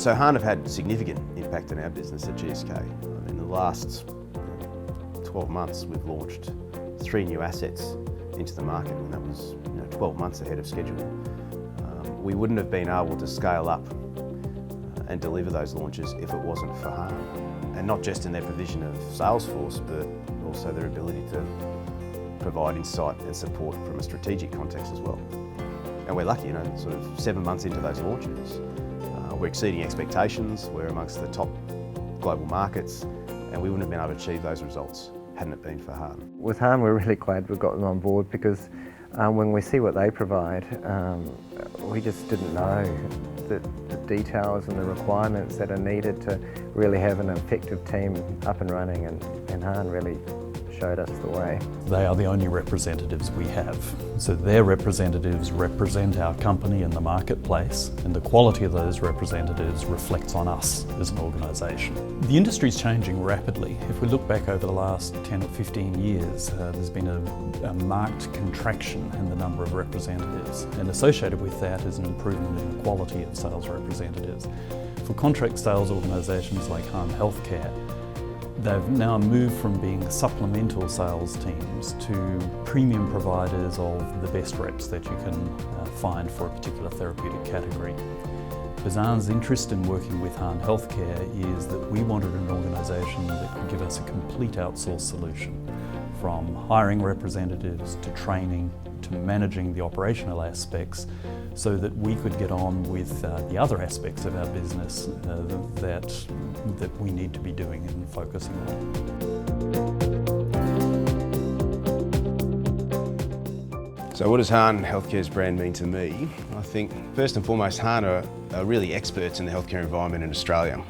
So Hahn have had significant impact on our business at GSK. In the last 12 months we've launched 3 new assets into the market, and that was 12 months ahead of schedule. We wouldn't have been able to scale up and deliver those launches if it wasn't for Hahn. And not just in their provision of Salesforce, but also their ability to provide insight and support from a strategic context as well. And we're lucky, sort of 7 months into those launches, we're exceeding expectations, we're amongst the top global markets, and we wouldn't have been able to achieve those results hadn't it been for Hahn. With Hahn, we're really glad we've got them on board, because when we see what they provide, we just didn't know the details and the requirements that are needed to really have an effective team up and running, and Hahn really showed us the way. They are the only representatives we have. So their representatives represent our company in the marketplace, and the quality of those representatives reflects on us as an organisation. The industry is changing rapidly. If we look back over the last 10 or 15 years, there's been a marked contraction in the number of representatives, and associated with that is an improvement in the quality of sales representatives. For contract sales organisations like Hahn Healthcare, they've now moved from being supplemental sales teams to premium providers of the best reps that you can find for a particular therapeutic category. Bazaar's interest in working with Hahn Healthcare is that we wanted an organisation that could give us a complete outsourced solution, from hiring representatives to training to managing the operational aspects, so that we could get on with the other aspects of our business that we need to be doing and focusing on. So what does Hahn Healthcare's brand mean to me? I think first and foremost, Hahn are really experts in the healthcare environment in Australia,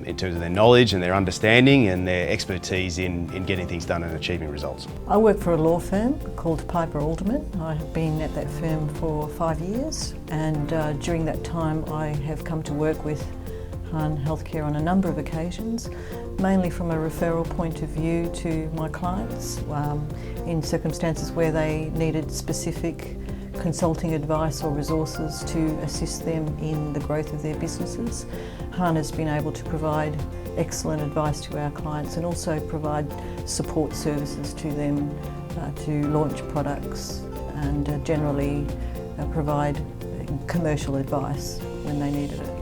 in terms of their knowledge and their understanding and their expertise in getting things done and achieving results. I work for a law firm called Piper Alderman. I have been at that firm for 5 years, and during that time I have come to work with Hahn Healthcare on a number of occasions, mainly from a referral point of view to my clients, in circumstances where they needed specific consulting advice or resources to assist them in the growth of their businesses. Hahn has been able to provide excellent advice to our clients and also provide support services to them to launch products, and generally provide commercial advice when they needed it.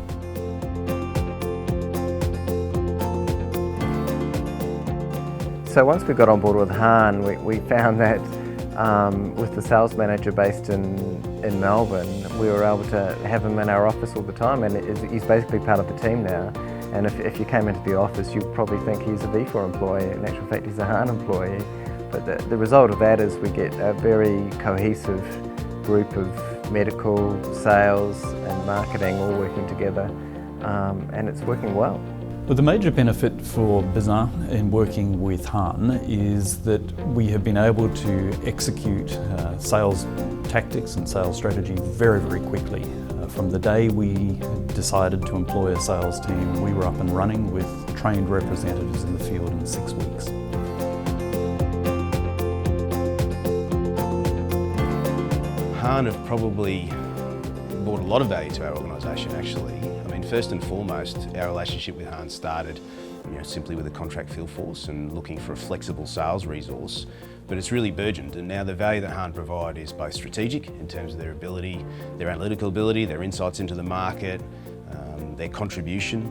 So once we got on board with Hahn, we found that with the sales manager based in Melbourne, we were able to have him in our office all the time, and he's basically part of the team now. And if you came into the office, you'd probably think he's a V4 employee. In actual fact, he's a Hahn employee. But the result of that is we get a very cohesive group of medical, sales and marketing all working together, and it's working well. But the major benefit for Bazaar in working with Hahn is that we have been able to execute sales tactics and sales strategy very, very quickly. From the day we decided to employ a sales team, we were up and running with trained representatives in the field in 6 weeks. Hahn have probably brought a lot of value to our organisation, actually. First and foremost, our relationship with Hahn started simply with a contract field force and looking for a flexible sales resource, but it's really burgeoned, and now the value that Hahn provide is both strategic in terms of their ability, their analytical ability, their insights into the market, their contribution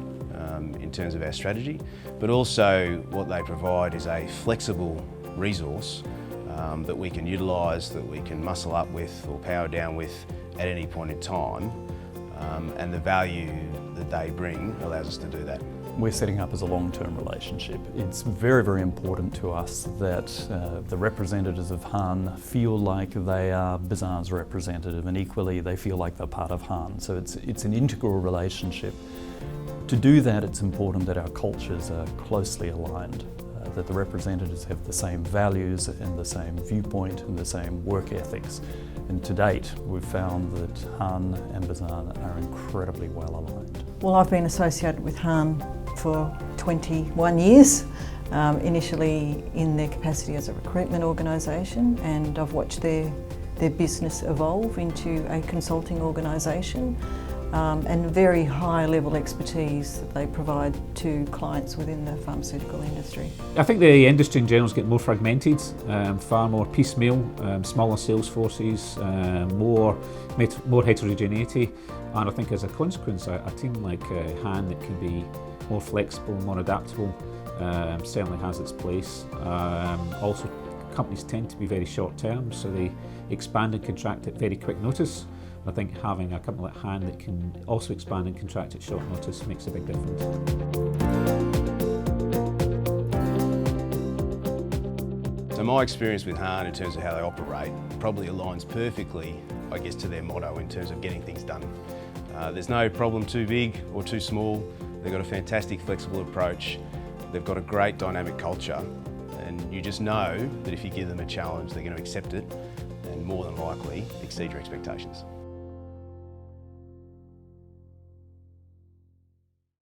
in terms of our strategy, but also what they provide is a flexible resource that we can utilise, that we can muscle up with or power down with at any point in time. And the value that they bring allows us to do that. We're setting up as a long-term relationship. It's very, very important to us that the representatives of Hahn feel like they are Bazaar's representative, and equally they feel like they're part of Hahn. So it's an integral relationship. To do that, it's important that our cultures are closely aligned, that the representatives have the same values and the same viewpoint and the same work ethics. And to date, we've found that Hahn and Bazaar are incredibly well aligned. Well, I've been associated with Hahn for 21 years, initially in their capacity as a recruitment organisation, and I've watched their business evolve into a consulting organisation. and very high level expertise that they provide to clients within the pharmaceutical industry. I think the industry in general is getting more fragmented, far more piecemeal, smaller sales forces, more heterogeneity, and I think as a consequence a team like Hahn that can be more flexible, more adaptable, certainly has its place. Also, companies tend to be very short term, so they expand and contract at very quick notice. I think having a company like Hahn that can also expand and contract at short notice makes a big difference. So my experience with Hahn in terms of how they operate probably aligns perfectly, I guess, to their motto in terms of getting things done. There's no problem too big or too small. They've got a fantastic flexible approach. They've got a great dynamic culture, and you just know that if you give them a challenge, they're going to accept it and more than likely exceed your expectations.